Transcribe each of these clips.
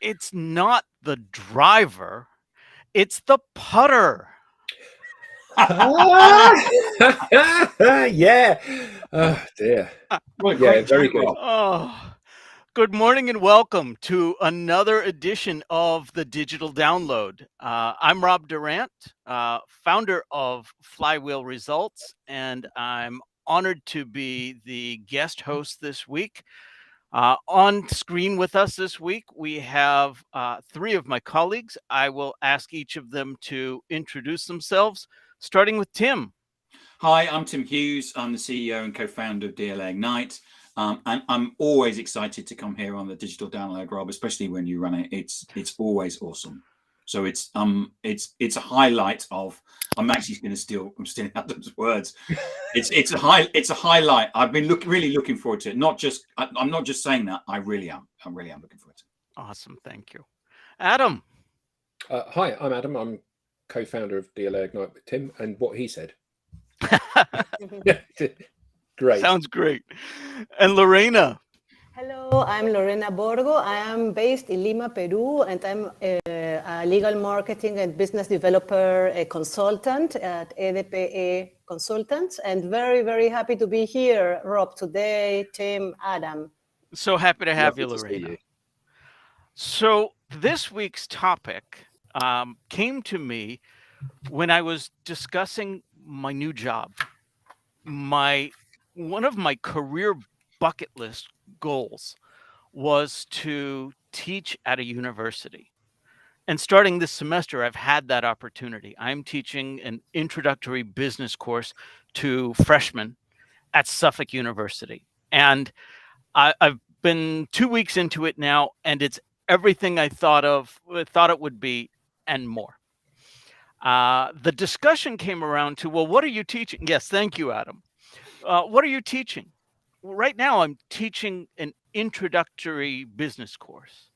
It's not the driver, it's the putter. Yeah. Oh dear. What a Yeah, great very joke, good. Rob. Oh, good morning and welcome to another edition of the Digital Download. I'm Rob Durant, founder of Flywheel Results, and I'm honored to be the guest host this week. On screen with us this week, we have three of my colleagues. I will ask each of them to introduce themselves, starting with Tim. Hi, I'm Tim Hughes. I'm the CEO and co-founder of DLA Ignite. And I'm always excited to come here on the Digital Download, Rob, especially when you run it. It's always awesome. So it's a highlight of. I'm actually going to steal. I'm stealing Adam's words. It's a highlight. I've been really looking forward to it. I'm not just saying that. I really am. I really am looking forward to it. Awesome, thank you. Adam. Hi, I'm Adam. I'm co-founder of DLA Ignite with Tim, and what he said. Great. Sounds great. And Lorena. Hello, I'm Lorena Borgo. I am based in Lima, Peru, and I'm a legal marketing and business developer consultant at EDPE Consultants, and very, very happy to be here, Rob, today, Tim, Adam. So happy to have Lovely you, to see Lorena. you. So this week's topic came to me when I was discussing my new job. One of my career bucket list goals was to teach at a university. And starting this semester, I've had that opportunity. I'm teaching an introductory business course to freshmen at Suffolk University. And I've been 2 weeks into it now, and it's everything I thought it would be and more. The discussion came around to, well, what are you teaching? Yes, thank you, Adam. What are you teaching? Well, right now, I'm teaching an introductory business course.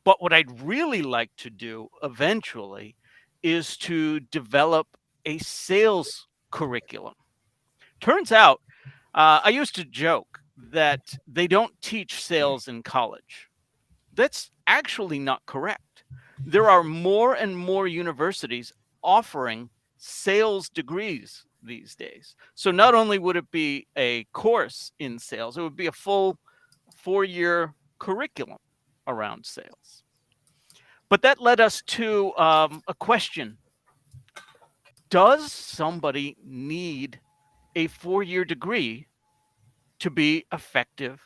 But what I'd really like to do eventually is to develop a sales curriculum. Turns out, I used to joke that they don't teach sales in college. That's actually not correct. There are more and more universities offering sales degrees these days. So not only would it be a course in sales, it would be a full 4-year curriculum around sales. But that led us to a question. Does somebody need a 4-year degree to be effective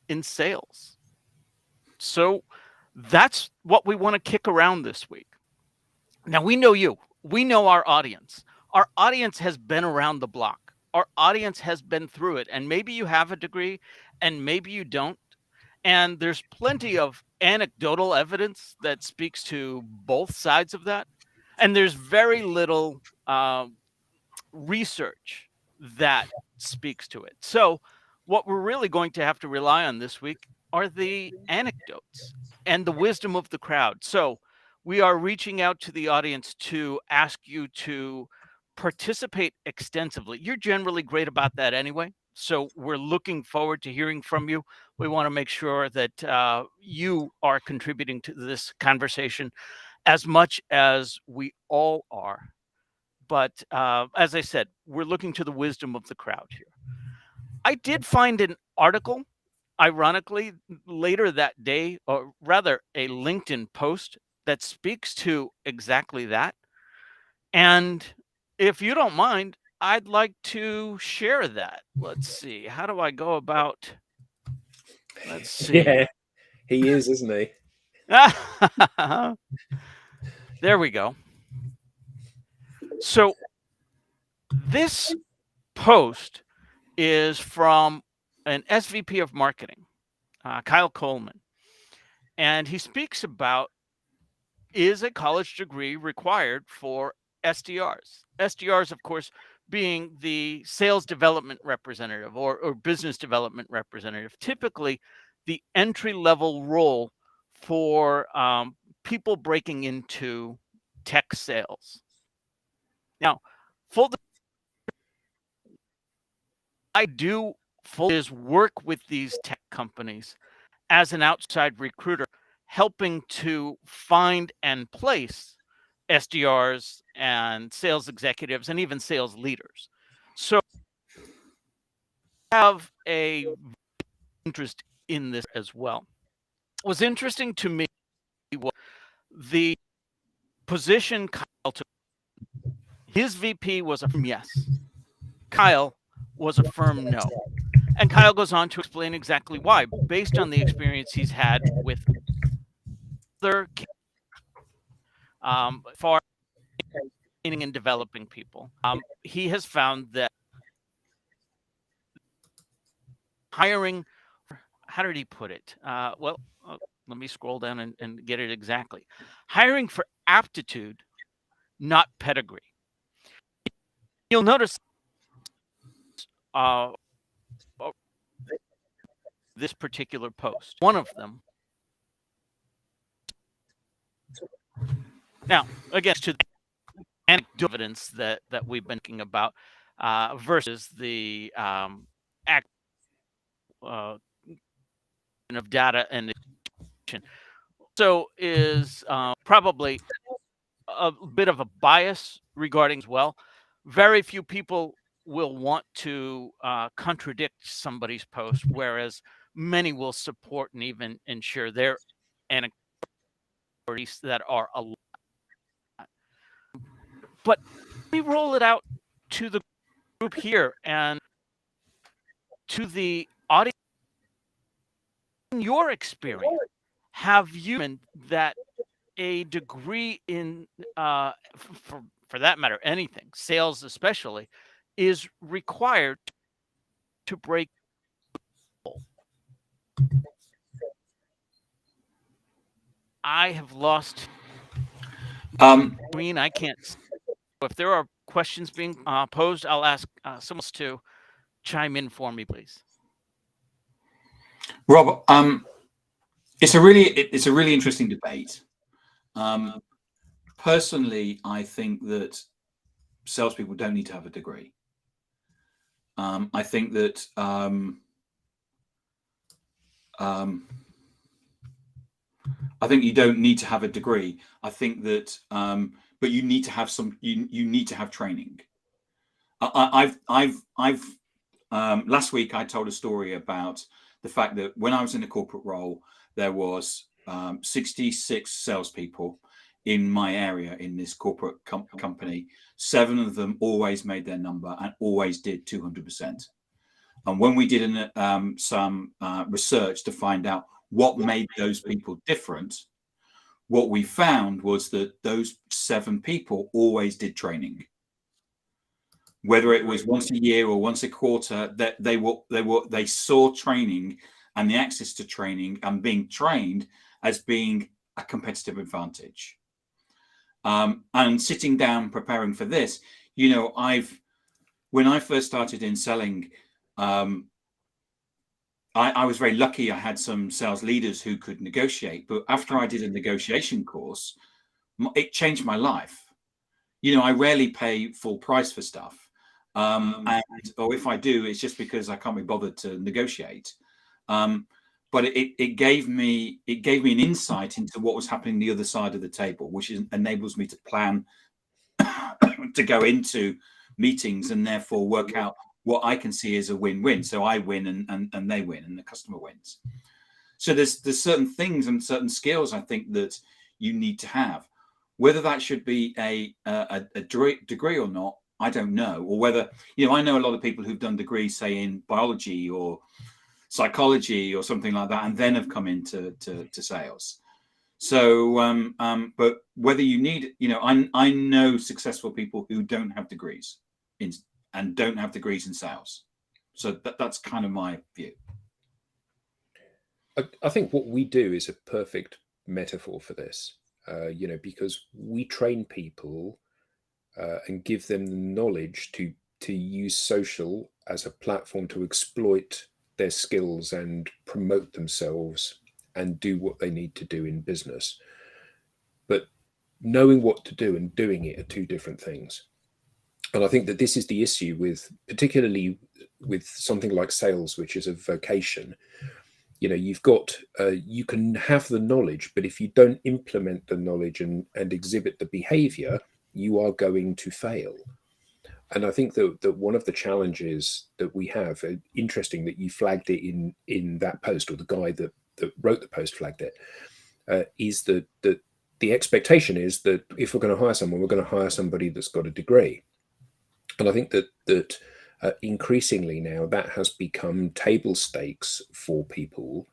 in sales? So that's what we want to kick around this week. Now, we know you, we know our audience. Our audience has been around the block, our audience has been through it. And maybe you have a degree and maybe you don't. And there's plenty of anecdotal evidence that speaks to both sides of that. And there's very little research that speaks to it. So, what we're really going to have to rely on this week are the anecdotes and the wisdom of the crowd. So, we are reaching out to the audience to ask you to participate extensively. You're generally great about that anyway. So, we're looking forward to hearing from you. We want to make sure that you are contributing to this conversation as much as we all are. But as I said, we're looking to the wisdom of the crowd here. I did find an article, ironically, later that day, or rather a LinkedIn post that speaks to exactly that. And if you don't mind, I'd like to share that. Let's see. How do I go about? Let's see. Yeah, he is, isn't he? There we go. So this post is from an SVP of marketing, Kyle Coleman. And he speaks about, is a college degree required for SDRs? SDRs, of course, being the sales development representative or business development representative, typically the entry level role for people breaking into tech sales. Now, full I do full is work with these tech companies as an outside recruiter helping to find and place SDRs and sales executives and even sales leaders. So I have a interest in this as well. What was interesting to me was the position Kyle took. His VP was a firm yes. Kyle was a firm no. And Kyle goes on to explain exactly why, based on the experience he's had with other far training and developing people. He has found that hiring, how did he put it? Let me scroll down and get it exactly. Hiring for aptitude, not pedigree. You'll notice this particular post. One of them. Now, again, to the anecdotal evidence that we've been thinking about versus the act of data and so is probably a bit of a bias regarding as well. Very few people will want to contradict somebody's post, whereas many will support and even ensure their anecdotes that are a lot. But we roll it out to the group here and to the audience. In your experience, have you that a degree in, for that matter, anything, sales especially, is required to break? I have lost. I can't. If there are questions being posed, I'll ask someone else to chime in for me, please. Rob, it's a really interesting debate. Personally, I think that salespeople don't need to have a degree. I think that I think you don't need to have a degree. I think that, but you need to have some. You need to have training. I've last week I told a story about the fact that when I was in a corporate role, there was 66 salespeople in my area in this corporate company. 7 of them always made their number and always did 200%. And when we did some research to find out what made those people different, what we found was that those 7 people always did training. Whether it was once a year or once a quarter, that they saw training and the access to training and being trained as being a competitive advantage. And sitting down preparing for this, when I first started in selling, I was very lucky. I had some sales leaders who could negotiate, but after I did a negotiation course, it changed my life. I rarely pay full price for stuff. Or if I do, it's just because I can't be bothered to negotiate. But it gave me an insight into what was happening the other side of the table, which enables me to plan to go into meetings and therefore work out what I can see as a win-win. So I win and they win and the customer wins. So there's certain things and certain skills I think that you need to have. Whether that should be a degree or not, I don't know. Or whether, I know a lot of people who've done degrees, say in biology or psychology or something like that, and then have come into sales. So, but whether you need, I know successful people who don't have degrees and don't have degrees in sales. So that's kind of my view. I think what we do is a perfect metaphor for this, because we train people and give them the knowledge to use social as a platform to exploit their skills and promote themselves and do what they need to do in business. But knowing what to do and doing it are 2 different things. And I think that this is the issue particularly with something like sales, which is a vocation. You know, you've got, you can have the knowledge, but if you don't implement the knowledge and exhibit the behavior, you are going to fail. And I think that one of the challenges that we have, interesting that you flagged it in that post, or the guy that wrote the post flagged it, is that the expectation is that if we're going to hire someone, we're going to hire somebody that's got a degree. And I think that increasingly now that has become table stakes for people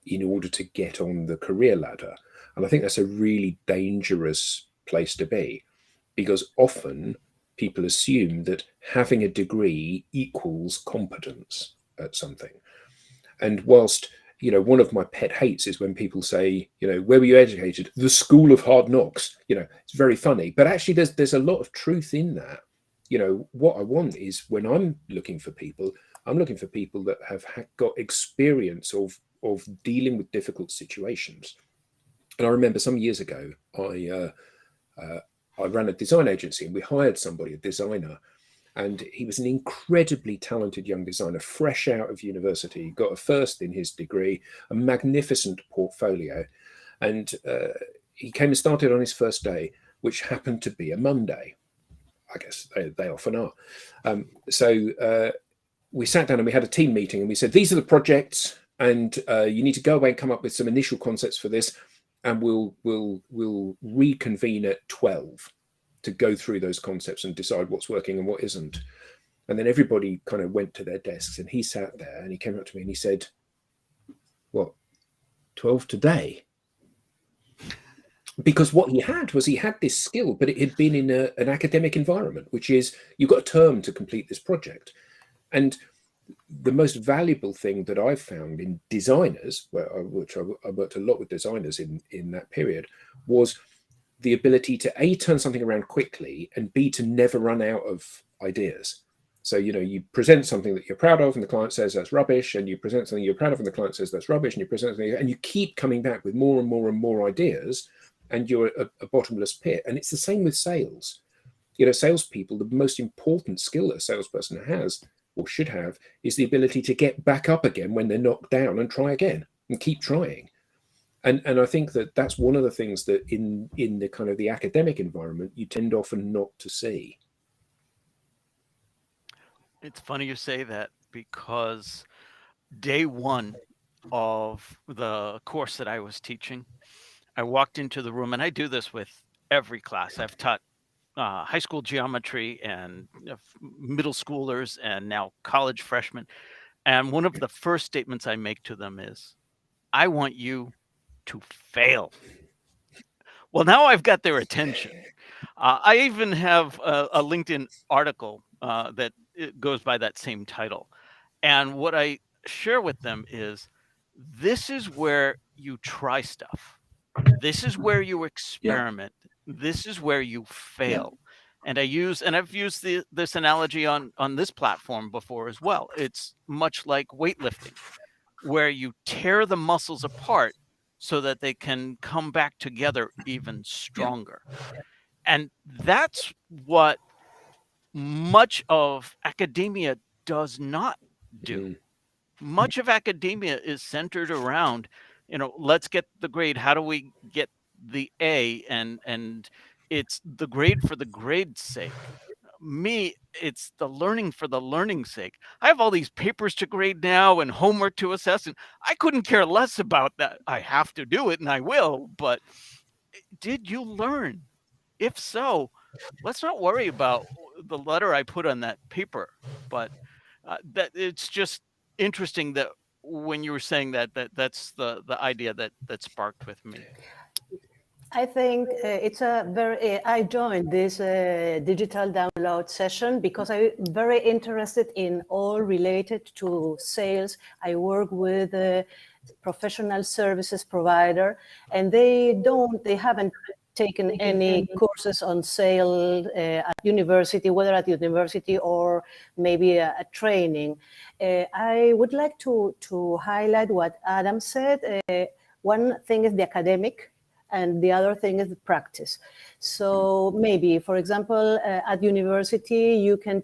in order to get on the career ladder. And I think that's a really dangerous place to be, because often people assume that having a degree equals competence at something. And whilst, you know, one of my pet hates is when people say, you know, where were you educated? The School of Hard Knocks. You know, it's very funny, but actually there's a lot of truth in that. You know, what I want is, when I'm looking for people, I'm looking for people that have got experience of dealing with difficult situations. And I remember some years ago, I ran a design agency, and we hired somebody, a designer, and he was an incredibly talented young designer, fresh out of university, got a first in his degree, a magnificent portfolio. And he came and started on his first day, which happened to be a Monday. I guess they often are. So we sat down and we had a team meeting, and we said, these are the projects, and you need to go away and come up with some initial concepts for this, and we'll reconvene at 12 to go through those concepts and decide what's working and what isn't. And then everybody kind of went to their desks, and he sat there and he came up to me and he said, what, 12 today? Because what he had was, he had this skill, but it had been in an academic environment, which is, you've got a term to complete this project. And the most valuable thing that I've found in designers, which I worked a lot with designers in that period, was the ability to A, turn something around quickly, and B, to never run out of ideas. So, you know, you present something that you're proud of and the client says that's rubbish, and you present something you're proud of and the client says that's rubbish, and you present something, and you keep coming back with more and more and more ideas, and you're a bottomless pit. And it's the same with sales. You know, salespeople, the most important skill that a salesperson has, or should have, is the ability to get back up again when they're knocked down and try again and keep trying. And I think that that's one of the things that in the kind of the academic environment, you tend often not to see. It's funny you say that, because day one of the course that I was teaching, I walked into the room, and I do this with every class. I've taught high school geometry and middle schoolers, and now college freshmen. And one of the first statements I make to them is, I want you to fail. Well, now I've got their attention. I even have a LinkedIn article that it goes by that same title. And what I share with them is, this is where you try stuff. This is where you experiment. This is where you fail. And I've used this analogy on this platform before as well. It's much like weightlifting, where you tear the muscles apart so that they can come back together even stronger. And that's what much of academia does not do. Much of academia is centered around, you know, let's get the grade. How do we get the A? And it's the grade for the grade's sake. Me, it's the learning for the learning's sake. I have all these papers to grade now and homework to assess, and I couldn't care less about that. I have to do it, and I will, but did you learn? If so, let's not worry about the letter I put on that paper. But that it's just interesting that when you were saying that's the idea that sparked with me. I think it's a very. I joined this digital download session because I'm very interested in all related to sales. I work with a professional services provider, and they haven't taken any courses on sale at university, whether at university or maybe a training. I would like to highlight what Adam said. One thing is the academic, and the other thing is the practice. So maybe, for example, at university, you can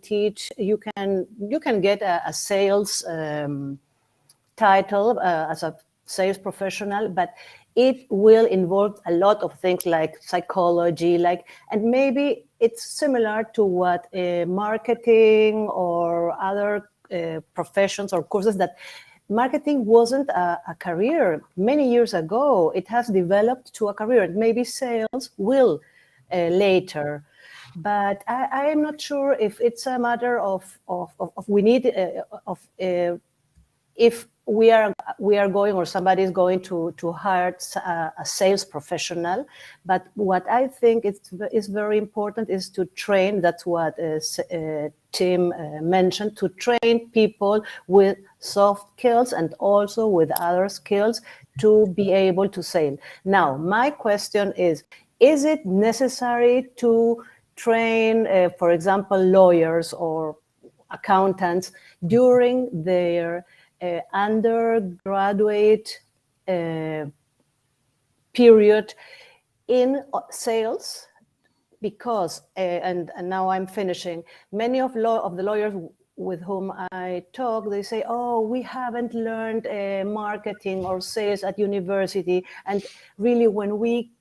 get a sales title as a sales professional, but it will involve a lot of things like psychology, and maybe it's similar to what marketing or other professions or courses that marketing wasn't a career many years ago. It has developed to a career, and maybe sales will later. But I am not sure if it's a matter of we need if we are going, or somebody is going to hire a sales professional. But what I think is very important is to train. That's what Tim mentioned, to train people with soft skills and also with other skills to be able to sell. Now, my question is it necessary to train, for example, lawyers or accountants during their undergraduate period in sales? Because, and now I'm finishing, many of the lawyers with whom I talk, they say, oh, we haven't learned marketing or sales at university. And really, when we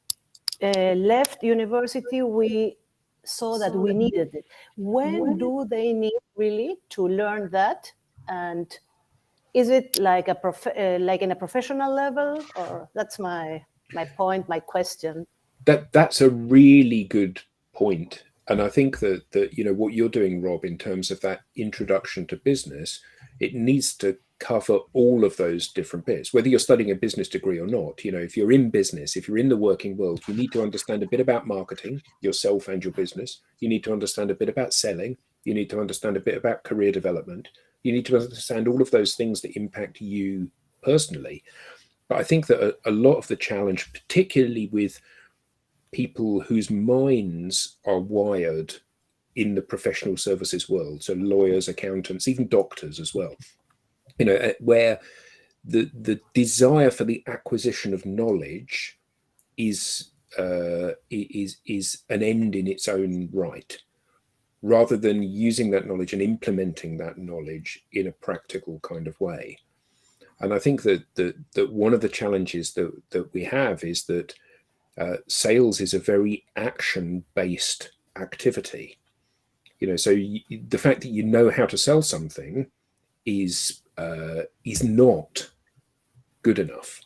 left university, we saw that we needed it. When do they need really to learn that? And is it like like in a professional level? Or that's my point, my question. That's a really good point. And I think that what you're doing, Rob, in terms of that introduction to business, it needs to cover all of those different bits, whether you're studying a business degree or not. If you're in business, if you're in the working world, you need to understand a bit about marketing, yourself and your business. You need to understand a bit about selling. You need to understand a bit about career development. You need to understand all of those things that impact you personally. But I think that a lot of the challenge, particularly with people whose minds are wired in the professional services world, so lawyers, accountants, even doctors as well, where the desire for the acquisition of knowledge is an end in its own right, rather than using that knowledge and implementing that knowledge in a practical kind of way. And I think that one of the challenges that we have is that sales is a very action-based activity. So the fact that you know how to sell something is not good enough.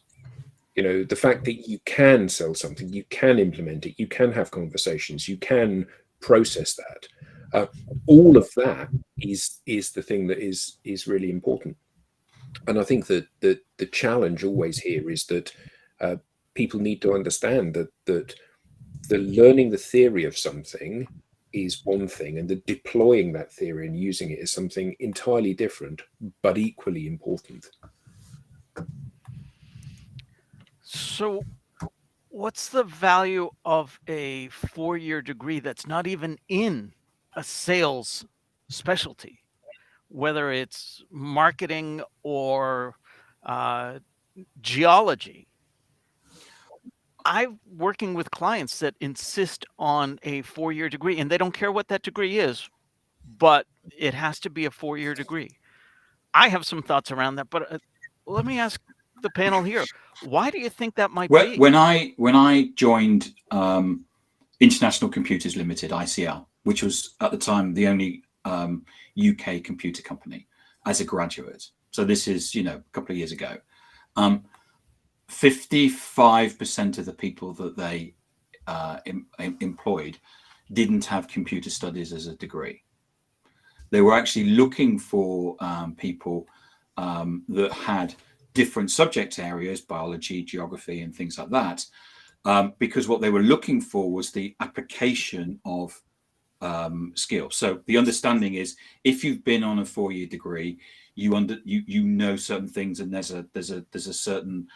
The fact that you can sell something, you can implement it, you can have conversations, you can process that. All of that is the thing that is really important. And I think that the challenge always here is that people need to understand that the learning the theory of something is one thing, and the deploying that theory and using it is something entirely different, but equally important. So, what's the value of a 4-year degree that's not even in a sales specialty, whether it's marketing or geology? I'm working with clients that insist on a 4-year degree, and they don't care what that degree is, but it has to be a 4-year degree. I have some thoughts around that, but let me ask the panel here. Why do you think that might be? When I joined International Computers Limited, ICL, which was at the time the only UK computer company, as a graduate, so this is a couple of years ago, 55% of the people that they employed didn't have computer studies as a degree. They were actually looking for people that had different subject areas, biology, geography, and things like that, because what they were looking for was the application of skill. So the understanding is, if you've been on a 4-year degree, you know certain things, and there's a certain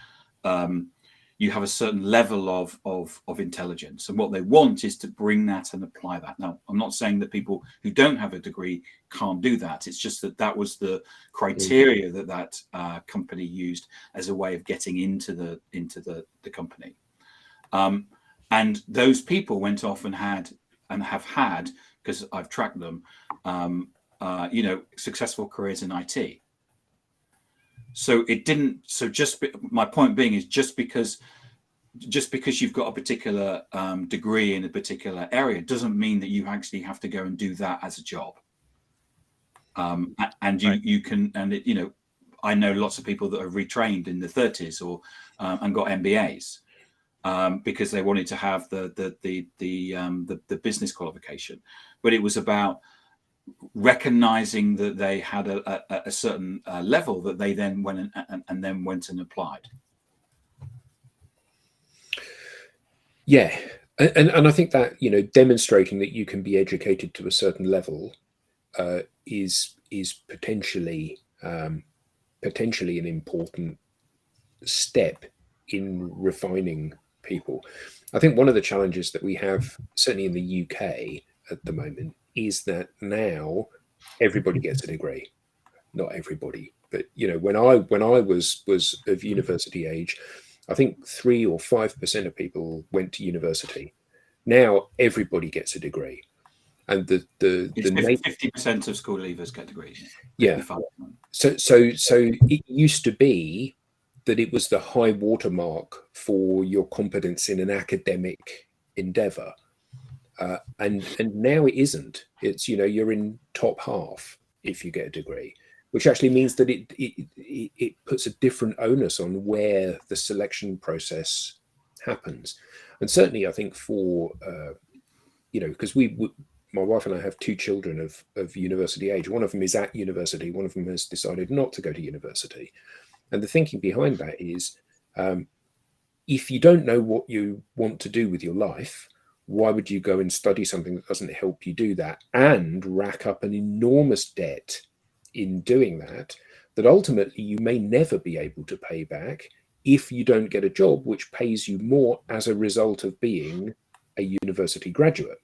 you have a certain level of intelligence, and what they want is to bring that and apply that. Now, I'm not saying that people who don't have a degree can't do that. It's just that was the criteria that company used as a way of getting into the company. And those people went off and have had, because I've tracked them, successful careers in IT. So it didn't. So my point being is just because you've got a particular degree in a particular area doesn't mean that you actually have to go and do that as a job. And you can, and it, I know lots of people that are retrained in the 30s or and got MBAs because they wanted to have the business qualification, but it was about recognizing that they had a certain level that they then went and applied. Yeah, and I think that demonstrating that you can be educated to a certain level is potentially an important step in refining people. I think one of the challenges that we have, certainly in the UK at the moment, is that now everybody gets a degree. Not everybody, but when I was of university age, I think 3 or 5% of people went to university. Now everybody gets a degree, and the 50% of school leavers get degrees. Yeah. 55%. So it used to be that it was the high watermark for your competence in an academic endeavor, and now it isn't. It's you're in top half if you get a degree, which actually means that it puts a different onus on where the selection process happens. And certainly I think for because my wife and I have 2 children of university age. One of them is at university, one of them has decided not to go to university. And the thinking behind that is, if you don't know what you want to do with your life, why would you go and study something that doesn't help you do that and rack up an enormous debt in doing that ultimately you may never be able to pay back if you don't get a job which pays you more as a result of being a university graduate?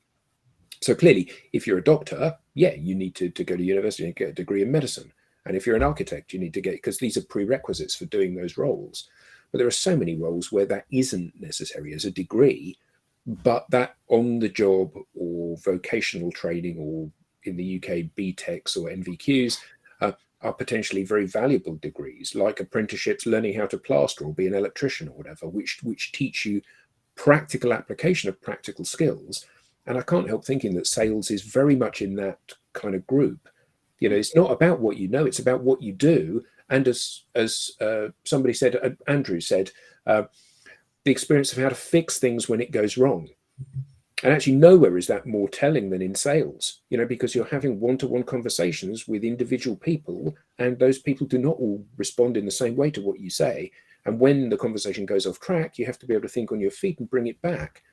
So clearly, if you're a doctor, you need to go to university and get a degree in medicine. And if you're an architect, you need to get, because these are prerequisites for doing those roles. But there are so many roles where that isn't necessary as a degree, but that on the job or vocational training, or in the UK, BTECs or NVQs, are potentially very valuable degrees, like apprenticeships, learning how to plaster or be an electrician or whatever, which teach you practical application of practical skills. And I can't help thinking that sales is very much in that kind of group. It's not about what you know, it's about what you do. And as somebody said, Andrew said, the experience of how to fix things when it goes wrong. And actually nowhere is that more telling than in sales, because you're having one-to-one conversations with individual people, and those people do not all respond in the same way to what you say. And when the conversation goes off track, you have to be able to think on your feet and bring it back.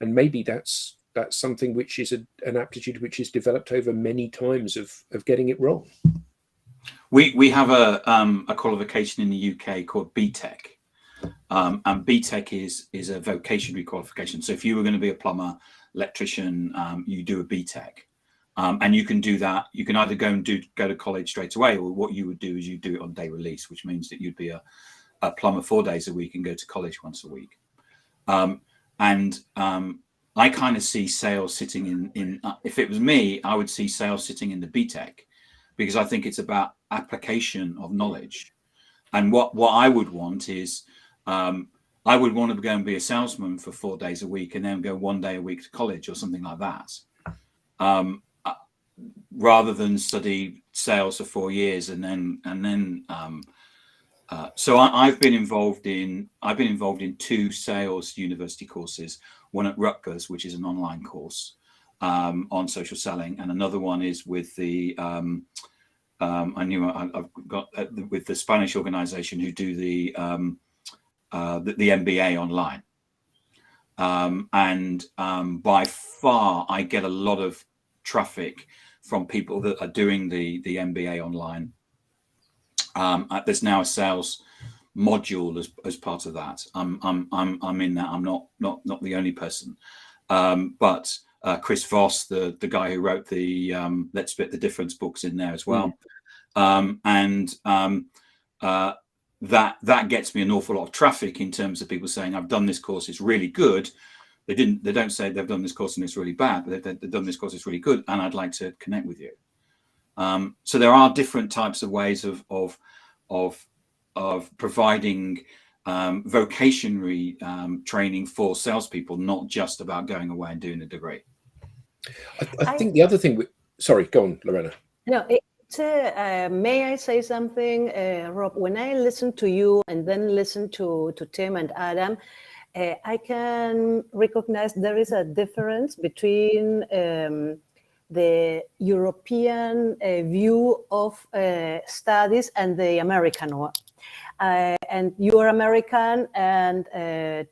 And maybe that's something which is an aptitude which is developed over many times of getting it wrong. We have a qualification in the UK called BTEC. And BTEC is a vocational qualification. So if you were going to be a plumber, electrician, you do a BTEC. And you can do that. You can either go to college straight away, or what you would do is you do it on day release, which means that you'd be a plumber 4 days a week and go to college once a week. I kind of see sales sitting in if it was me, I would see sales sitting in the BTEC, because I think it's about application of knowledge. And what I would want is, I would want to go and be a salesman for 4 days a week and then go 1 day a week to college or something like that, rather than study sales for 4 years and then. So I've been involved in 2 sales university courses. One at Rutgers, which is an online course on social selling, and another one is with the I've got with the Spanish organization who do the MBA online. By far, I get a lot of traffic from people that are doing the MBA online. There's now a sales module as part of that. I'm in that. I'm not the only person, but Chris Voss, the guy who wrote the Let's Split the Difference books, in there as well. That gets me an awful lot of traffic in terms of people saying, I've done this course, it's really good. They don't say they've done this course and it's really bad, but they've done this course, it's really good, and I'd like to connect with you. So there are different types of ways of providing vocationary training for salespeople, not just about going away and doing a degree. I think the other thing. Sorry, go on, Lorena. No, may I say something, Rob? When I listen to you and then listen to Tim and Adam, I can recognize there is a difference between the European view of studies and the American one. And you are American, and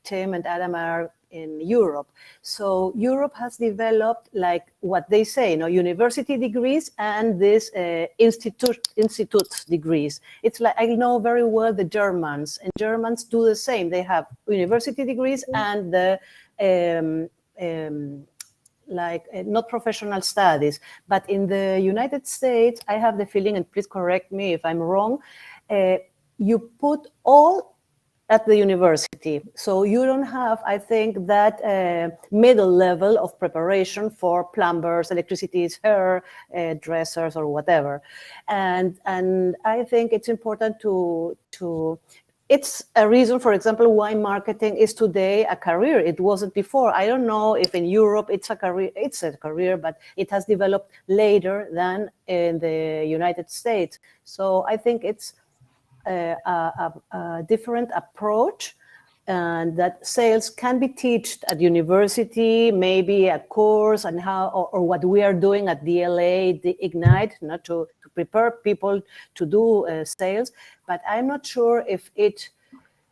Tim and Adam are in Europe. So Europe has developed, like what they say, university degrees and this institute degrees. It's like, I know very well the Germans, and Germans do the same. They have university degrees and the not professional studies. But in the United States, I have the feeling, and please correct me if I'm wrong, you put all at the university. So you don't have, I think, that middle level of preparation for plumbers, electricities, hair dressers, or whatever. And I think it's important to it's a reason, for example, why marketing is today a career. It wasn't before. I don't know if in Europe it's a career. It's a career, but it has developed later than in the United States. So I think it's a different approach, and that sales can be taught at university, maybe a course on how, or what we are doing at DLA, the Ignite, not to prepare people to do sales, but I'm not sure if it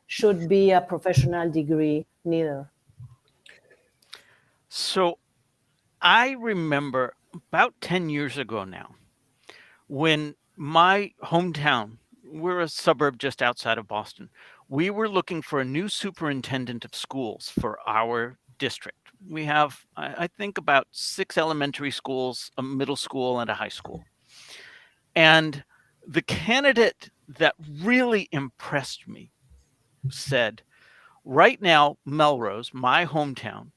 should be a professional degree neither. So I remember about 10 years ago now, when my hometown, we're a suburb just outside of Boston, we were looking for a new superintendent of schools for our district. We have, I think, about 6 elementary schools, a middle school, and a high school. And the candidate that really impressed me said, right now, Melrose, my hometown,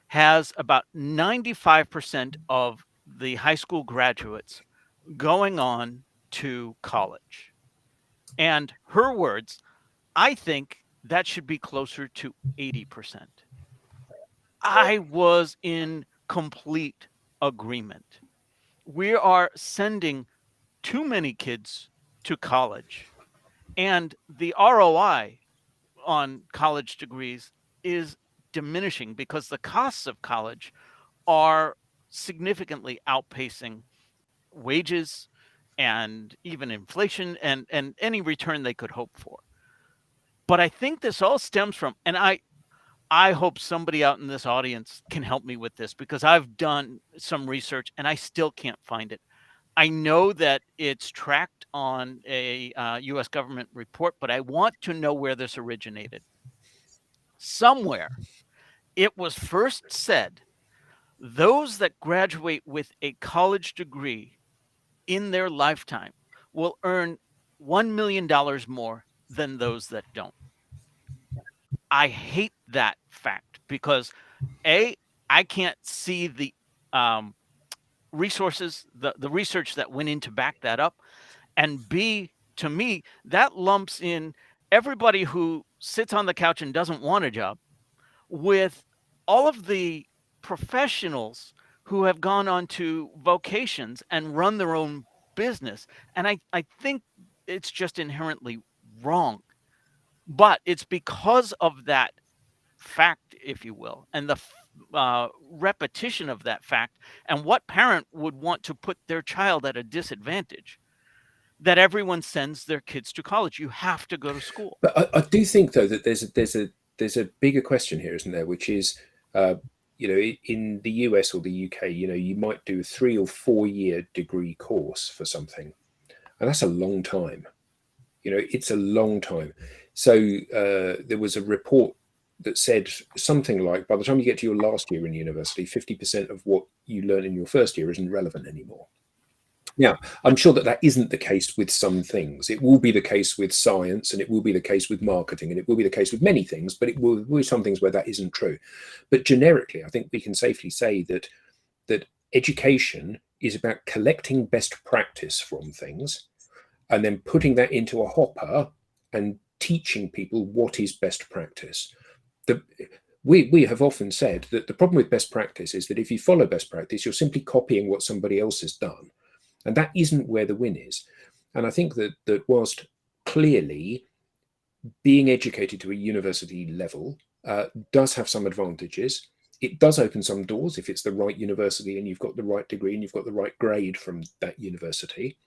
has about 95% of the high school graduates going on to college. And her words, I think that should be closer to 80%. I was in complete agreement. We are sending too many kids to college, and the ROI on college degrees is diminishing because the costs of college are significantly outpacing wages and even inflation and any return they could hope for. But I think this all stems from, and I hope somebody out in this audience can help me with this, because I've done some research and I still can't find it. I know that it's tracked on a US government report, but I want to know where this originated. Somewhere it was first said, those that graduate with a college degree in their lifetime will earn $1 million more than those that don't. I hate that fact because A, I can't see the resources, the research that went in to back that up. And B, to me, that lumps in everybody who sits on the couch and doesn't want a job with all of the professionals who have gone on to vocations and run their own business. And I think it's just inherently wrong. But it's because of that fact, if you will, and the repetition of that fact, and what parent would want to put their child at a disadvantage, that everyone sends their kids to college. You have to go to school. But I do think, though, that there's a bigger question here, isn't there? Which is, in the US or the UK, you might do a 3 or 4 year degree course for something, and that's a long time. It's a long time. So there was a report that said something like, by the time you get to your last year in university, 50% of what you learn in your first year isn't relevant anymore. Now, I'm sure that isn't the case with some things. It will be the case with science, and it will be the case with marketing, and it will be the case with many things, but it will be some things where that isn't true. But generically, I think we can safely say that education is about collecting best practice from things and then putting that into a hopper and teaching people what is best practice. We have often said that the problem with best practice is that if you follow best practice, you're simply copying what somebody else has done. And that isn't where the win is. And I think that whilst clearly being educated to a university level does have some advantages, it does open some doors if it's the right university and you've got the right degree and you've got the right grade from that university.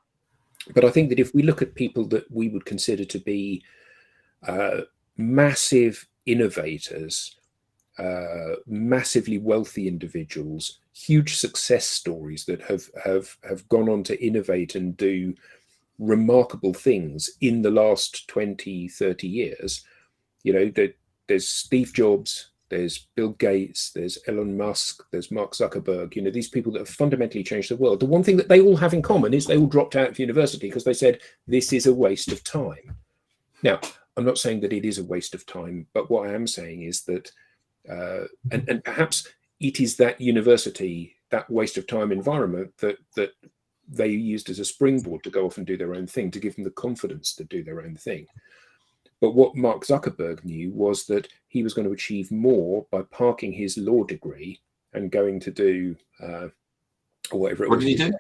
But I think that if we look at people that we would consider to be massive innovators, massively wealthy individuals, huge success stories that have gone on to innovate and do remarkable things in the last 20, 30 years, there's Steve Jobs, there's Bill Gates, there's Elon Musk, there's Mark Zuckerberg, these people that have fundamentally changed the world. The one thing that they all have in common is they all dropped out of university because they said, this is a waste of time. Now, I'm not saying that it is a waste of time, but what I am saying is that, and perhaps it is that university, that waste of time environment that they used as a springboard to go off and do their own thing, to give them the confidence to do their own thing. But what Mark Zuckerberg knew was that he was going to achieve more by parking his law degree and going to do whatever it was. What did he do?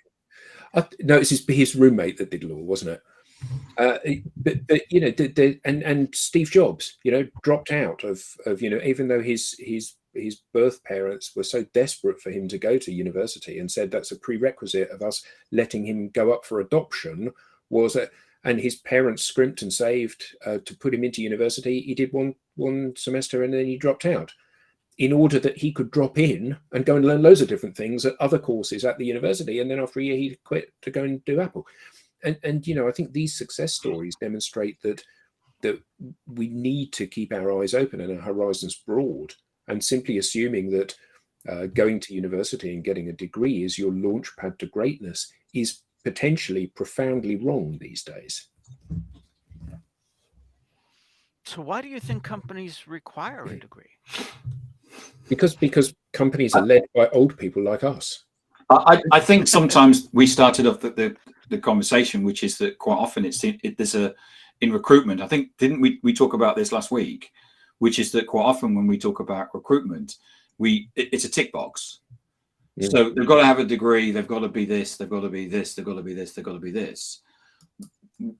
No, it's his roommate that did law, wasn't it? But and Steve Jobs, dropped out of even though his birth parents were so desperate for him to go to university and said that's a prerequisite of us letting him go up for adoption, and his parents scrimped and saved to put him into university. He did one semester and then he dropped out in order that he could drop in and go and learn loads of different things at other courses at the university. And then after a year, he quit to go and do Apple. And I think these success stories demonstrate that we need to keep our eyes open and our horizons broad, and simply assuming that going to university and getting a degree is your launch pad to greatness is potentially profoundly wrong these days. So why do you think companies require a degree? Because companies are led by old people like us. I think sometimes we started off the conversation, which is that quite often there's in recruitment. I think didn't we talk about this last week, which is that quite often when we talk about recruitment, it's a tick box. Mm. So they've got to have a degree, they've got to be this, they've got to be this, they've got to be this, they've got to be this.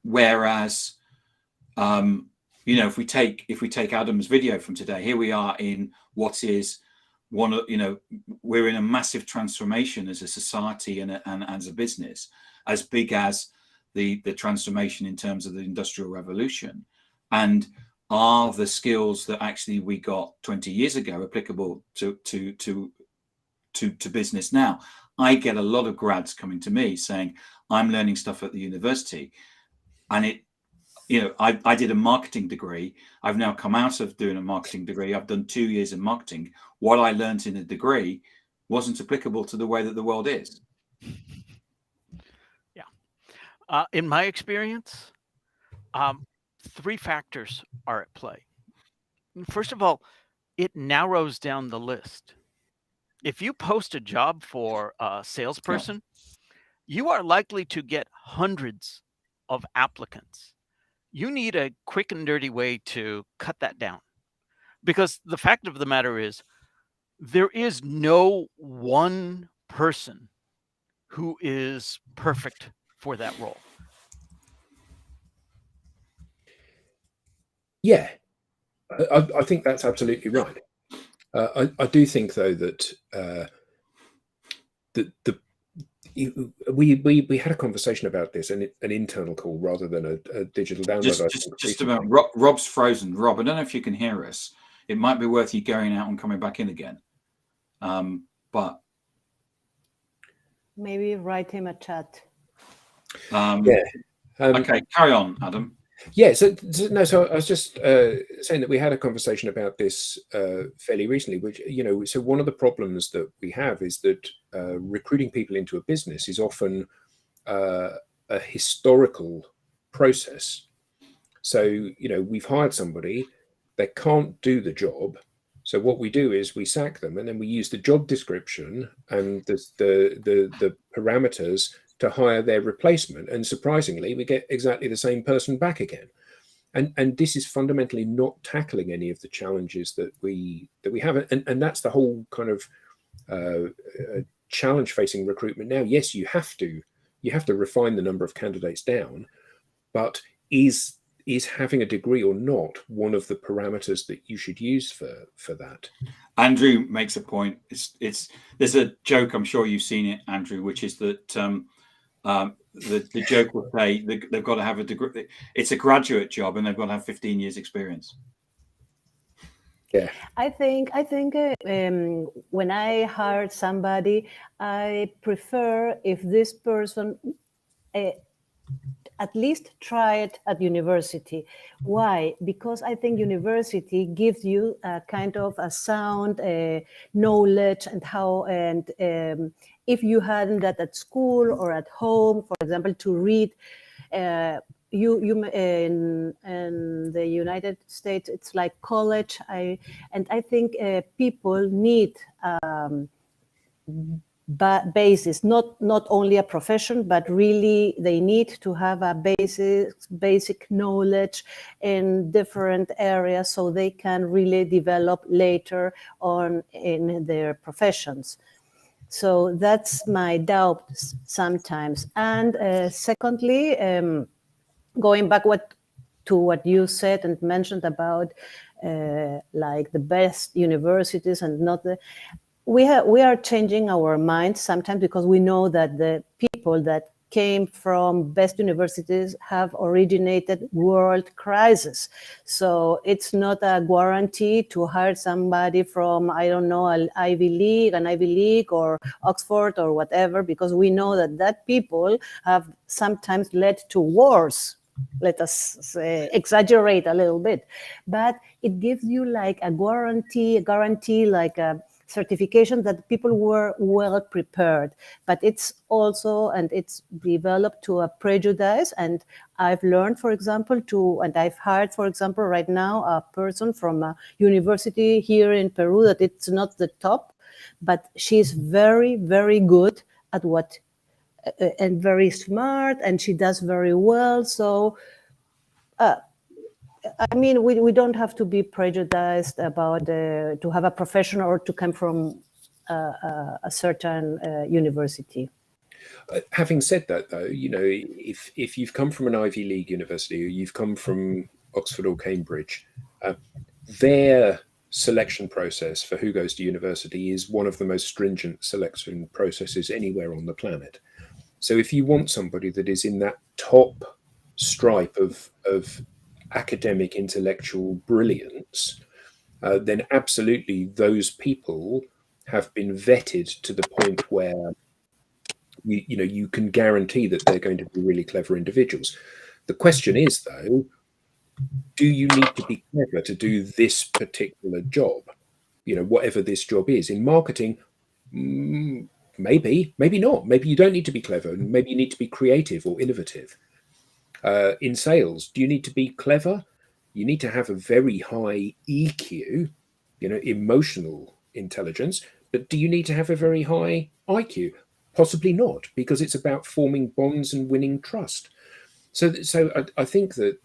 Whereas, if we take Adam's video from today, here we are in what is we're in a massive transformation as a society and as a business, as big as the transformation in terms of the Industrial Revolution. And are the skills that actually we got 20 years ago applicable to business now? I get a lot of grads coming to me saying, I'm learning stuff at the university, and I did a marketing degree. I've now come out of doing a marketing degree. I've done 2 years in marketing. What I learned in a degree wasn't applicable to the way that the world is. Yeah. In my experience, 3 factors are at play. First of all, it narrows down the list. If you post a job for a salesperson, you are likely to get hundreds of applicants. You need a quick and dirty way to cut that down. Because the fact of the matter is, there is no one person who is perfect for that role. Yeah, I think that's absolutely right. I do think, though, that we had a conversation about this, an internal call rather than a digital download. Just about Rob's frozen. Rob, I don't know if you can hear us. It might be worth you going out and coming back in again. But maybe write him a chat. Okay, carry on, Adam. Yeah, so I was just saying that we had a conversation about this fairly recently, which, so one of the problems that we have is that recruiting people into a business is often a historical process. So, we've hired somebody, they can't do the job. So what we do is we sack them, and then we use the job description and the parameters to hire their replacement. And surprisingly, we get exactly the same person back again. and this is fundamentally not tackling any of the challenges that we have, and that's the whole kind of challenge facing recruitment now. Yes, you have to refine the number of candidates down, but is having a degree or not one of the parameters that you should use for that? Andrew makes a point. It's there's a joke, I'm sure you've seen it, Andrew, which is that the joke will say they've got to have a degree. It's a graduate job, and they've got to have 15 years experience. Yeah, I think when I hire somebody, I prefer if this person at least try it at university. Why? Because I think university gives you a kind of a sound knowledge and how, and if you hadn't that at school or at home, for example, to read, you in the United States, it's like college. I think people need basis, not only a profession, but really they need to have a basic knowledge in different areas so they can really develop later on in their professions. So that's my doubt sometimes. And secondly, going back to what you said and mentioned about like the best universities and not the, we are changing our minds sometimes, because we know that the people that came from best universities have originated world crisis. So it's not a guarantee to hire somebody from, I don't know, an Ivy League or Oxford or whatever, because we know that people have sometimes led to wars. Let us say, exaggerate a little bit, but it gives you like a guarantee like a certification that people were well prepared. But it's also, and it's developed to a prejudice. And I've learned, for example, and I've hired, for example, right now, a person from a university here in Peru that it's not the top, but she's very, very good at what, and very smart, and she does very well. So, I mean, we don't have to be prejudiced about to have a profession or to come from a certain university. Having said that, though, you know, if you've come from an Ivy League university or you've come from Oxford or Cambridge, their selection process for who goes to university is one of the most stringent selection processes anywhere on the planet. So if you want somebody that is in that top stripe of academic intellectual brilliance, then absolutely those people have been vetted to the point where you can guarantee that they're going to be really clever individuals. The question is, though, do you need to be clever to do this particular job? You know, whatever this job is. In marketing, maybe not. Maybe you don't need to be clever. Maybe you need to be creative or innovative. In sales, do you need to be clever? You need to have a very high EQ, emotional intelligence. But do you need to have a very high IQ? Possibly not, because it's about forming bonds and winning trust. So I think that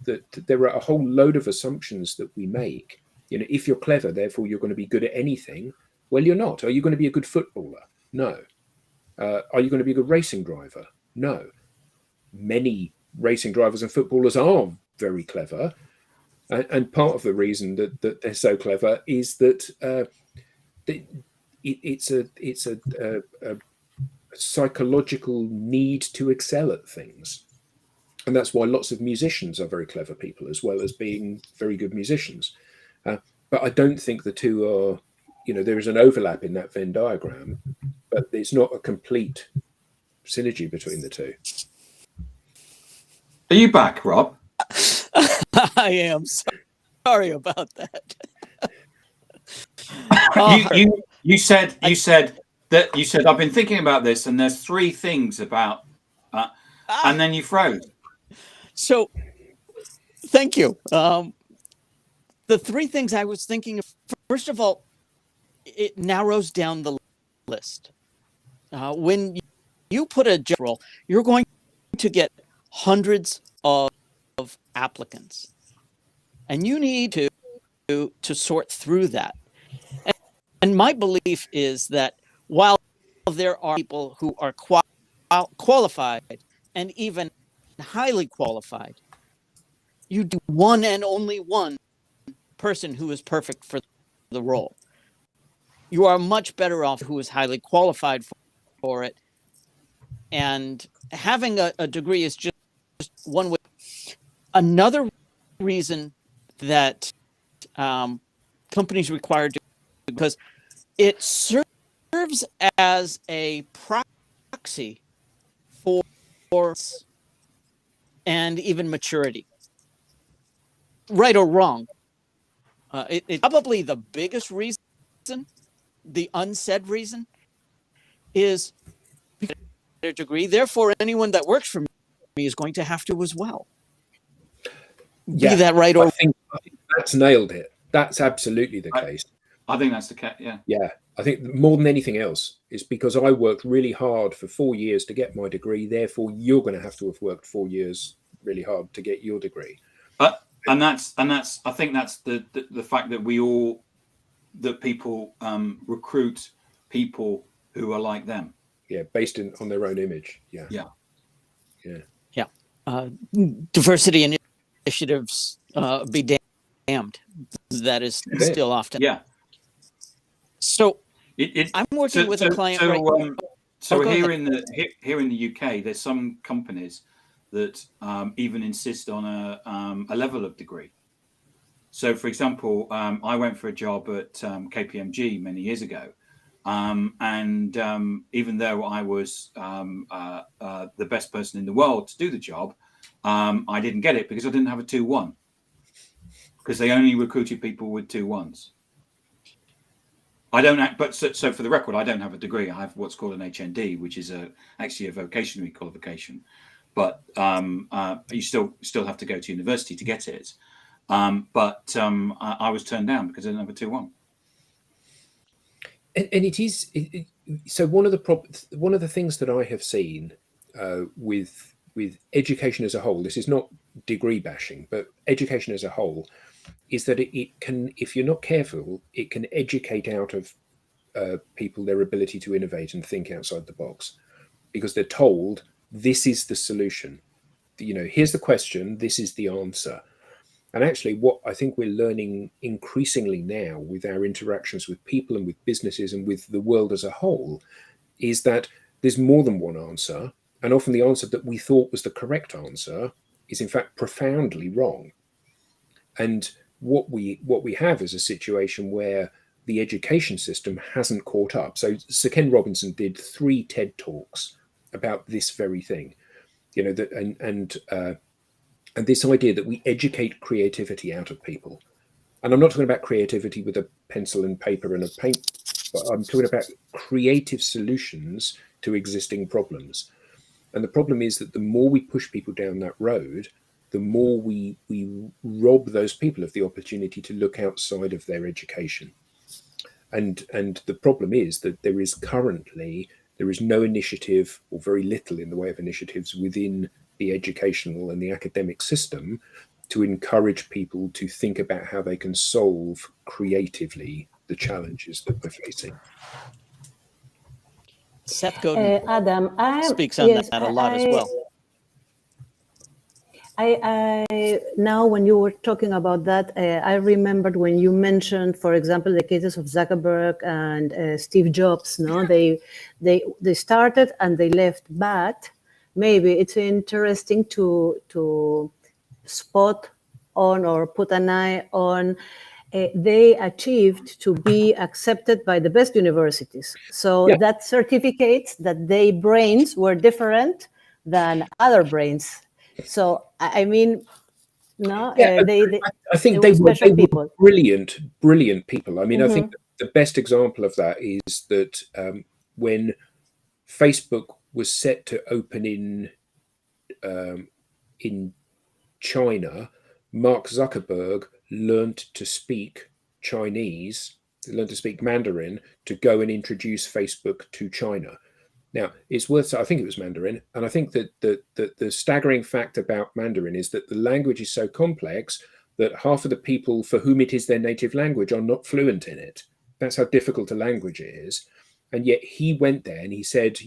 there are a whole load of assumptions that we make. If you're clever, therefore you're going to be good at anything. Well, you're not. Are you going to be a good footballer? No. Are you going to be a good racing driver? No. Many racing drivers and footballers are very clever. And part of the reason that they're so clever is that it's a psychological need to excel at things. And that's why lots of musicians are very clever people, as well as being very good musicians. But I don't think the two are, there is an overlap in that Venn diagram, but it's not a complete synergy between the two. Are you back, Rob? I am. Sorry about that. You said I've been thinking about this, and there's three things about, and then you froze. So, thank you. The three things I was thinking of, first of all, it narrows down the list. When you put a job role, you're going to get hundreds of applicants. and you need to sort through that. And my belief is that while there are people who are qualified and even highly qualified, you do one and only one person who is perfect for the role. You are much better off who is highly qualified for it. And having a degree is just one way. Another reason that companies require, because it serves as a proxy for and even maturity, right or wrong. It's probably the biggest reason, the unsaid reason, is because of their degree. Therefore, anyone that works for me is going to have to as well. Yeah, be that right or I think that's nailed it. That's absolutely the case. I think that's the case. Yeah. Yeah, I think more than anything else is because I worked really hard for 4 years to get my degree. Therefore, you're going to have worked 4 years really hard to get your degree. And that's I think that's the fact that people recruit people who are like them. Yeah, based on their own image. Yeah. Yeah. Yeah. Yeah. Diversity initiatives be damned. That is still often. Yeah. So I'm working with a client right now. So here in the UK, there's some companies that even insist on a level of degree. So, for example, I went for a job at KPMG many years ago, and even though I was the best person in the world to do the job, I didn't get it because I didn't have a 2-1, because they only recruited people with 2-1s. I don't, but so for the record, I don't have a degree. I have what's called an HND, which is actually a vocational qualification, but you still have to go to university to get it. But I was turned down because I didn't have a 2-1. And it is so one of the things that I have seen with education as a whole. This is not degree bashing, but education as a whole is that it can, if you're not careful, it can educate out of people their ability to innovate and think outside the box, because they're told this is the solution. Here's the question, this is the answer. And actually, what I think we're learning increasingly now with our interactions with people and with businesses and with the world as a whole is that there's more than one answer. And often the answer that we thought was the correct answer is in fact profoundly wrong. And what we have is a situation where the education system hasn't caught up. So Sir Ken Robinson did 3 TED Talks about this very thing, and this idea that we educate creativity out of people. And I'm not talking about creativity with a pencil and paper and a paint, but I'm talking about creative solutions to existing problems. And the problem is that the more we push people down that road, the more we rob those people of the opportunity to look outside of their education. And the problem is that there is no initiative, or very little in the way of initiatives within the educational and the academic system to encourage people to think about how they can solve creatively the challenges that we're facing. Seth Godin Adam, speaks on that a lot as well. I now, when you were talking about that, I remembered when you mentioned, for example, the cases of Zuckerberg and Steve Jobs. No, they started and they left, but maybe it's interesting to spot on or put an eye on. They achieved to be accepted by the best universities. So that certificates that their brains were different than other brains. So I mean, no, I think they were brilliant people. I mean, I think the best example of that is that when Facebook was set to open in China, Mark Zuckerberg learned to speak Chinese, learned to speak Mandarin to go and introduce Facebook to China. Now, it's worth, I think it was Mandarin, and I think that the staggering fact about Mandarin is that the language is so complex, that half of the people for whom it is their native language are not fluent in it. That's how difficult a language it is. And yet he went there and he said,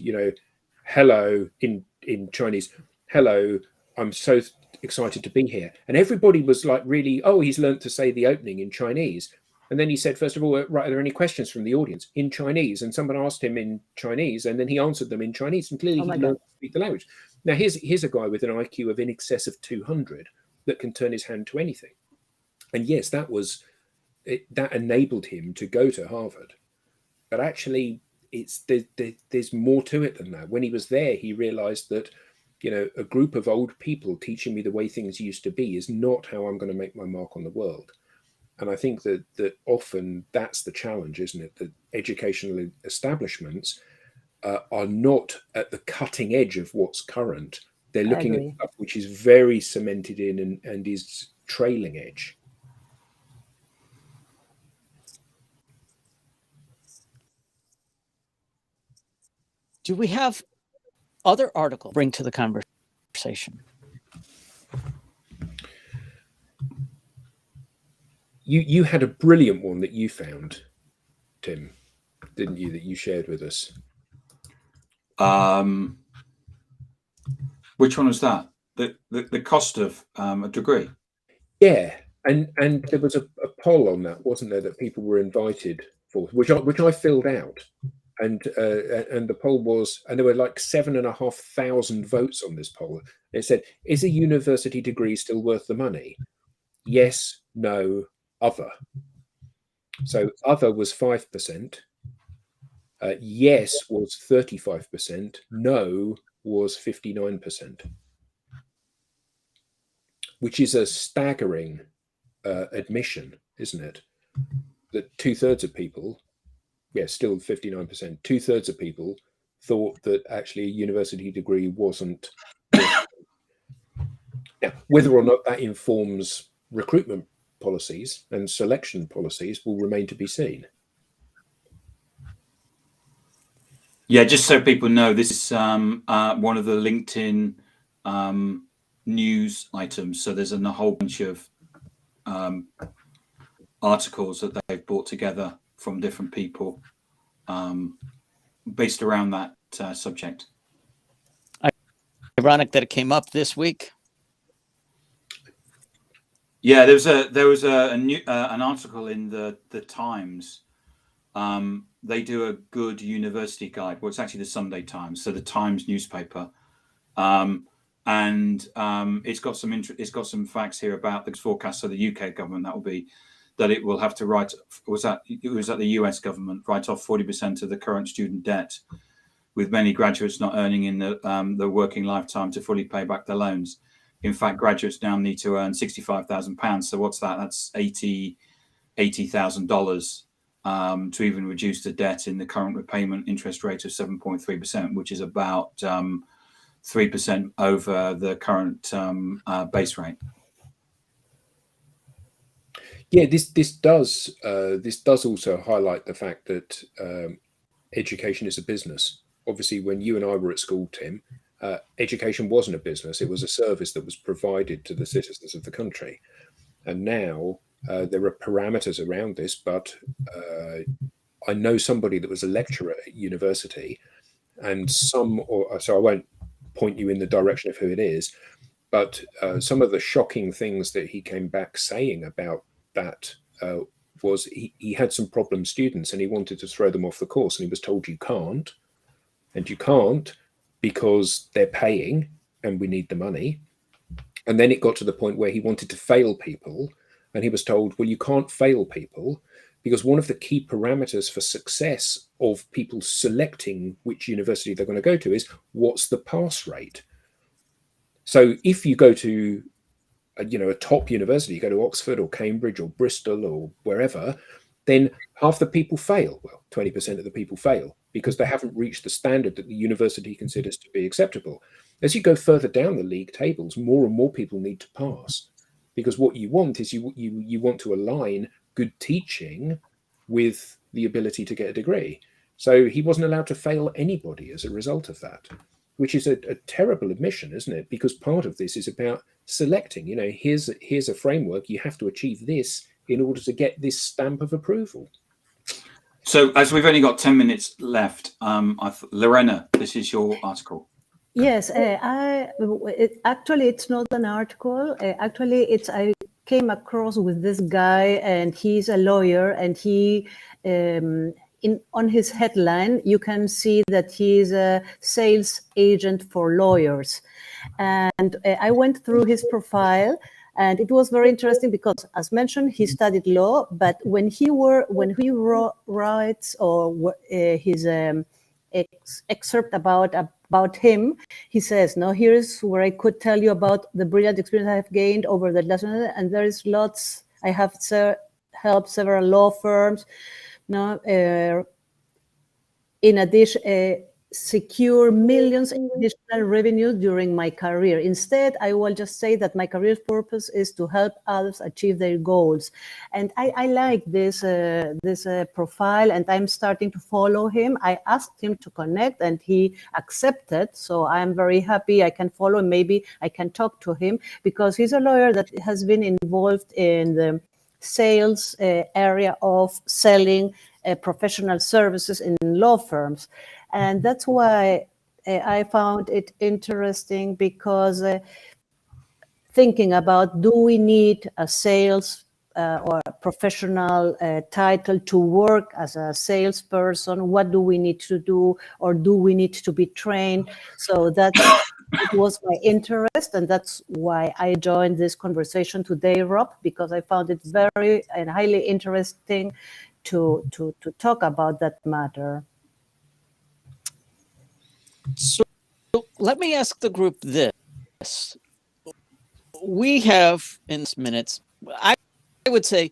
hello in Chinese, hello, I'm so excited to be here. And everybody was like, really, oh, he's learned to say the opening in Chinese. And then he said, first of all, right, are there any questions from the audience in Chinese? And someone asked him in Chinese, and then he answered them in Chinese. And clearly he learned to speak the language. Now, here's a guy with an IQ of in excess of 200 that can turn his hand to anything. And yes, that enabled him to go to Harvard. But actually, there's more to it than that. When he was there, he realized that, a group of old people teaching me the way things used to be is not how I'm going to make my mark on the world. And I think that often that's the challenge, isn't it? That educational establishments are not at the cutting edge of what's current. They're looking at stuff which is very cemented in and is trailing edge. Do we have other articles bring to the conversation? You had a brilliant one that you found, Tim, didn't you, that you shared with us? Which one was that? The cost of a degree? Yeah, and there was a poll on that, wasn't there, that people were invited for, which I filled out, and the poll was, and there were like 7,500 votes on this poll. It said, is a university degree still worth the money? Yes, no, other. So other was 5%. Yes was 35%. No was 59%, which is a staggering admission, isn't it? That 2/3 of people, still 59%, 2/3 of people thought that actually a university degree wasn't. Now, whether or not that informs recruitment policies and selection policies will remain to be seen. Yeah, just so people know, this is one of the LinkedIn news items. So there's a whole bunch of articles that they've brought together from different people based around that subject. Ironic that it came up this week. Yeah, there was a new an article in the Times. They do a good university guide. Well, it's actually the Sunday Times, so the Times newspaper, and it's got some facts here about the forecast of the UK government. That will be that it will have to write. It was at the US government write off 40% of the current student debt, with many graduates not earning in the working lifetime to fully pay back their loans. In fact, graduates now need to earn £65,000. So what's that? That's $80,000 to even reduce the debt in the current repayment interest rate of 7.3%, which is about 3% over the current base rate. Yeah, this does also highlight the fact that education is a business. Obviously, when you and I were at school, Tim, education wasn't a business. It was a service that was provided to the citizens of the country. And now there are parameters around this, but I know somebody that was a lecturer at university, and so I won't point you in the direction of who it is, but some of the shocking things that he came back saying about that was he had some problem students and he wanted to throw them off the course, and he was told you can't, and you can't because they're paying and we need the money. And then it got to the point where he wanted to fail people, and he was told, well, you can't fail people because one of the key parameters for success of people selecting which university they're going to go to is what's the pass rate. So if you go to a top university, you go to Oxford or Cambridge or Bristol or wherever, then half the people fail. Well, 20% of the people fail because they haven't reached the standard that the university considers to be acceptable. As you go further down the league tables, more and more people need to pass, because what you want is you want to align good teaching with the ability to get a degree. So he wasn't allowed to fail anybody as a result of that, which is a terrible admission, isn't it? Because part of this is about selecting, here's a framework, you have to achieve this in order to get this stamp of approval. So as we've only got 10 minutes left, Lorena, this is your article. Yes, actually, it's not an article. I came across with this guy, and he's a lawyer, and he, on his headline, you can see that he's a sales agent for lawyers. And I went through his profile, and it was very interesting because, as mentioned, he studied law, but when he writes or his excerpt about him, he says, "No, here's where I could tell you about the brilliant experience I have gained over the last, and there is lots. I have helped several law firms. No, in addition, secure millions in additional revenue during my career. Instead, I will just say that my career's purpose is to help others achieve their goals." And I like this profile, and I'm starting to follow him. I asked him to connect, and he accepted. So I'm very happy I can follow him. Maybe I can talk to him because he's a lawyer that has been involved in the sales area of selling professional services in law firms. And that's why I found it interesting, because thinking about, do we need a sales or a professional title to work as a salesperson? What do we need to do, or do we need to be trained? So it was my interest, and that's why I joined this conversation today, Rob, because I found it very and highly interesting to talk about that matter. So let me ask the group this. We have, in minutes, I would say,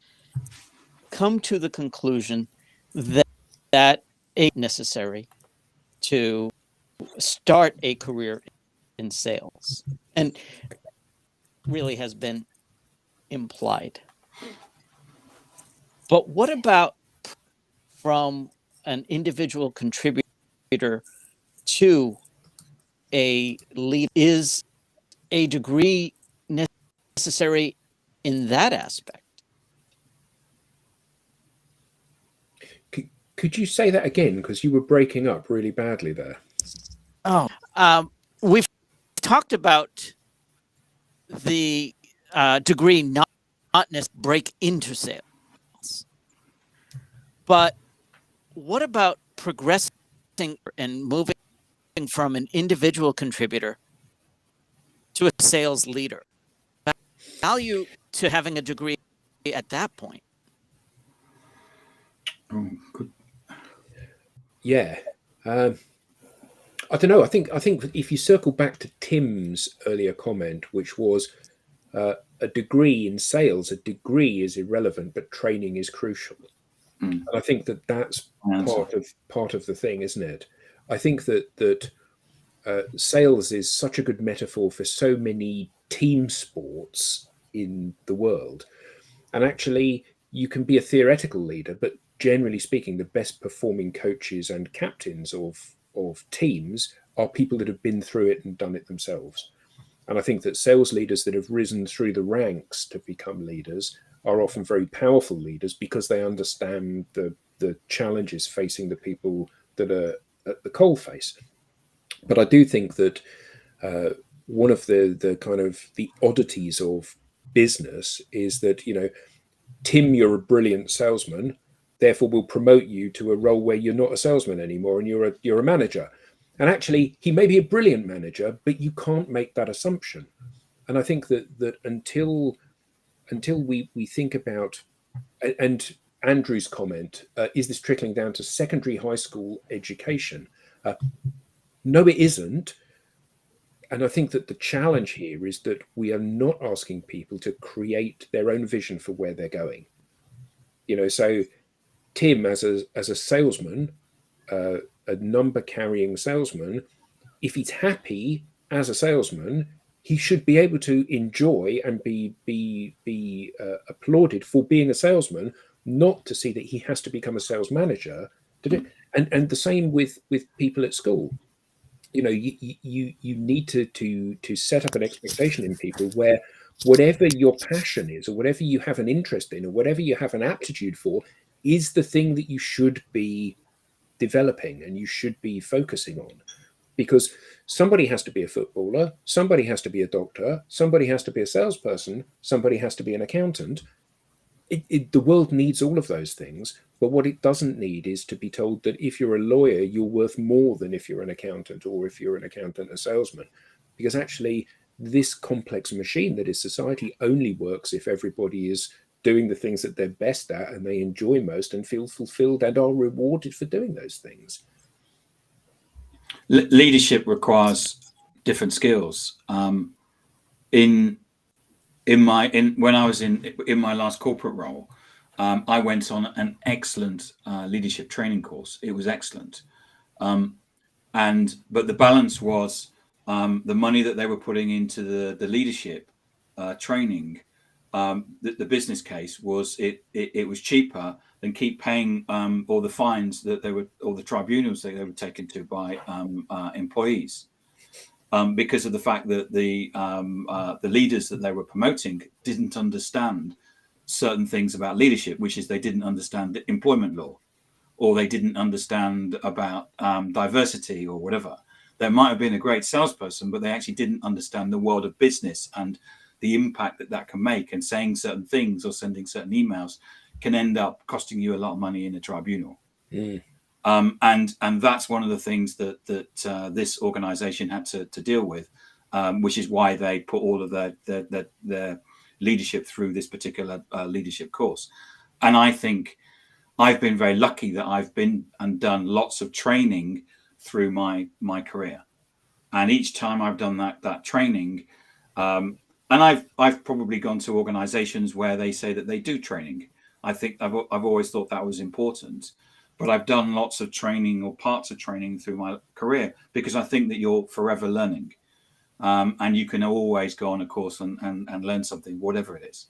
come to the conclusion that it's necessary to start a career in sales, and really has been implied. But what about from an individual contributor to a lead? Is a degree necessary in that aspect? Could you say that again? Because you were breaking up really badly there. Oh, we've talked about the degree not necessarily break into sales, but what about progressing and moving from an individual contributor to a sales leader? Value to having a degree at that point? Oh, good. Yeah. I don't know. I think if you circle back to Tim's earlier comment, which was a degree in sales, a degree is irrelevant, but training is crucial. And I think that's part of the thing, isn't it? I think that sales is such a good metaphor for so many team sports in the world. And actually, you can be a theoretical leader, but generally speaking, the best performing coaches and captains of teams are people that have been through it and done it themselves. And I think that sales leaders that have risen through the ranks to become leaders are often very powerful leaders because they understand the challenges facing the people that are at the coalface. But I do think that one of the kind of the oddities of business is that, Tim, you're a brilliant salesman, therefore we'll promote you to a role where you're not a salesman anymore and you're a manager. And actually, he may be a brilliant manager, but you can't make that assumption. And I think that until we think about, and Andrew's comment, is this trickling down to secondary high school education? No, it isn't. And I think that the challenge here is that we are not asking people to create their own vision for where they're going. So Tim, as a salesman, a number carrying salesman, if he's happy as a salesman, he should be able to enjoy and be applauded for being a salesman, not to see that he has to become a sales manager to do. And the same with people at school. you need to set up an expectation in people where whatever your passion is, or whatever you have an interest in, or whatever you have an aptitude for, is the thing that you should be developing and you should be focusing on. Because somebody has to be a footballer, somebody has to be a doctor, somebody has to be a salesperson, somebody has to be an accountant. The world needs all of those things, but what it doesn't need is to be told that if you're a lawyer, you're worth more than if you're an accountant, or if you're an accountant, a salesman. Because actually, this complex machine that is society only works if everybody is doing the things that they're best at and they enjoy most and feel fulfilled and are rewarded for doing those things. Leadership requires different skills. When I was in my last corporate role, I went on an excellent leadership training course. It was excellent, but the balance was the money that they were putting into the leadership training. The business case was it was cheaper than keep paying all the fines that all the tribunals that they were taken to by employees. Because of the fact that the leaders that they were promoting didn't understand certain things about leadership, which is they didn't understand employment law, or they didn't understand about diversity or whatever. They might have been a great salesperson, but they actually didn't understand the world of business and the impact that can make. And saying certain things or sending certain emails can end up costing you a lot of money in a tribunal. Mm. And that's one of the things that this organization had to deal with, which is why they put all of their leadership through this particular leadership course. And I think I've been very lucky that I've been and done lots of training through my career. And each time I've done that training, and I've probably gone to organizations where they say that they do training. I think I've always thought that was important. But I've done lots of training or parts of training through my career because I think that you're forever learning. And you can always go on a course and learn something, whatever it is.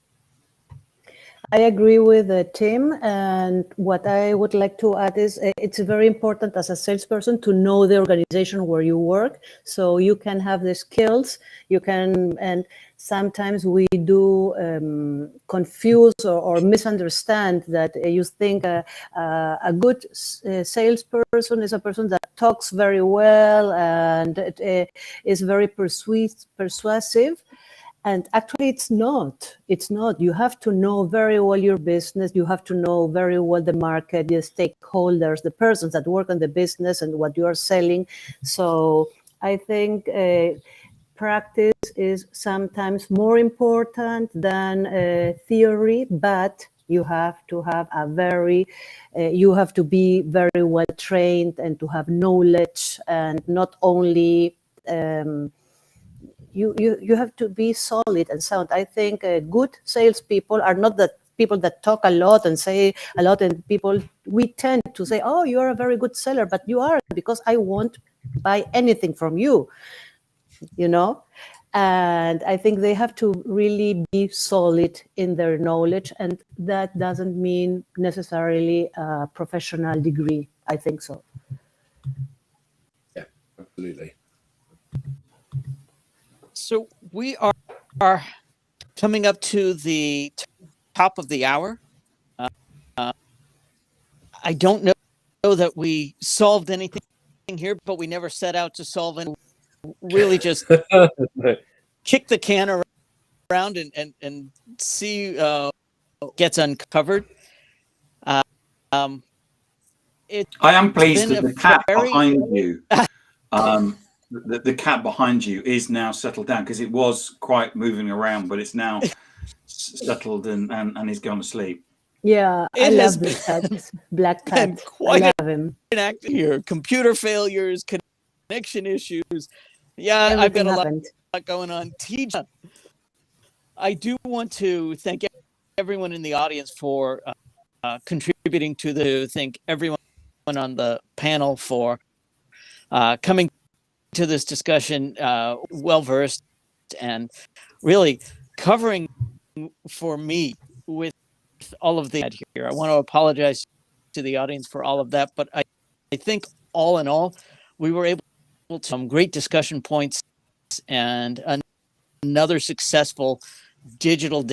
I agree with Tim. And what I would like to add is it's very important as a salesperson to know the organization where you work, so you can have the skills, and sometimes we do confuse or misunderstand that you think a good salesperson is a person that talks very well and is very persuasive. And actually, it's not. It's not. You have to know very well your business. You have to know very well the market, the stakeholders, the persons that work on the business and what you are selling. So I think practice is sometimes more important than theory, but you have to have you have to be very well trained and to have knowledge, and not only you have to be solid and sound. I think good salespeople are not the people that talk a lot and say a lot, and we tend to say, oh, you're a very good seller, but you are, because I won't buy anything from you, and I think they have to really be solid in their knowledge, and that doesn't mean necessarily a professional degree. I think so. Yeah, absolutely. So we are coming up to the top of the hour. I don't know that we solved anything here, but we never set out to solve it. Really just kick the can around and see gets uncovered. I am pleased that the cat behind you, the cat behind you is now settled down, because it was quite moving around, but it's now settled and is going to sleep. Yeah, I love this cat, Black Cat. I love him. Active here. Computer failures, connection issues. Yeah, Everything I've got a lot going on. TJ, I do want to thank everyone in the audience for contributing to thank everyone on the panel for coming to this discussion well-versed and really covering for me with all of that here. I want to apologize to the audience for all of that, but I think all in all, we were able some great discussion points and another successful digital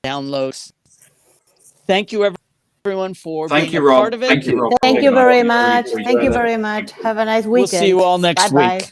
download. Thank you, everyone, for being a Rob. part of it. Thank you, Rob. Thank you very much. Really Thank you appreciate it. very much. Have a nice weekend. We'll see you all next Bye-bye. week.